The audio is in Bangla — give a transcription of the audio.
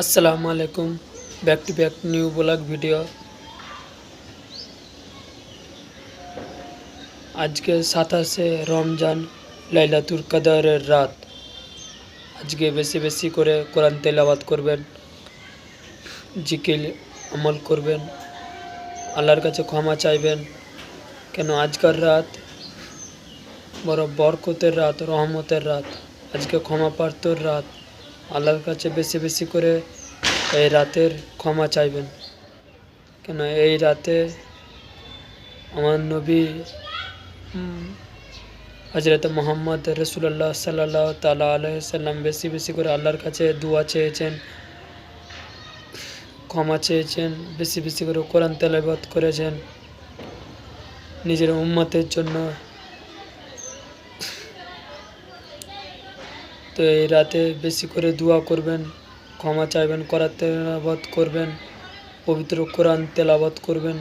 আসসালামু আলাইকুম, back to back new blog video. আজকে 27শে রমজান, লাইলাতুল কদরের রাত। আজকে বেশি বেশি করে কোরআন তেলাওয়াত করবেন, জিকির আমল করবেন, আল্লাহর কাছে ক্ষমা চাইবেন। কেন আজকের রাত বড় বরকতের রাত, রহমতের রাত। আজকে ক্ষমা প্রার্থনার রাত। আল্লাহর কাছে বেশি বেশি করে এই রাতের ক্ষমা চাইবেন। কেন এই রাতে আমার নবী হজরত মোহাম্মদ রসুল্লাহ সাল্লাহ তালা আলাইসাল্লাম বেশি বেশি করে আল্লাহর কাছে দোয়া চেয়েছেন, ক্ষমা চেয়েছেন, বেশি বেশি করে কোরআন তেলাওয়াত করেছেন নিজের উম্মতের জন্য। তো এই রাতে বেশি করে দোয়া করবেন, ক্ষমা চাইবেন, কোরআন তেলাওয়াত করবেন, পবিত্র কোরআন তেলাওয়াত করবেন।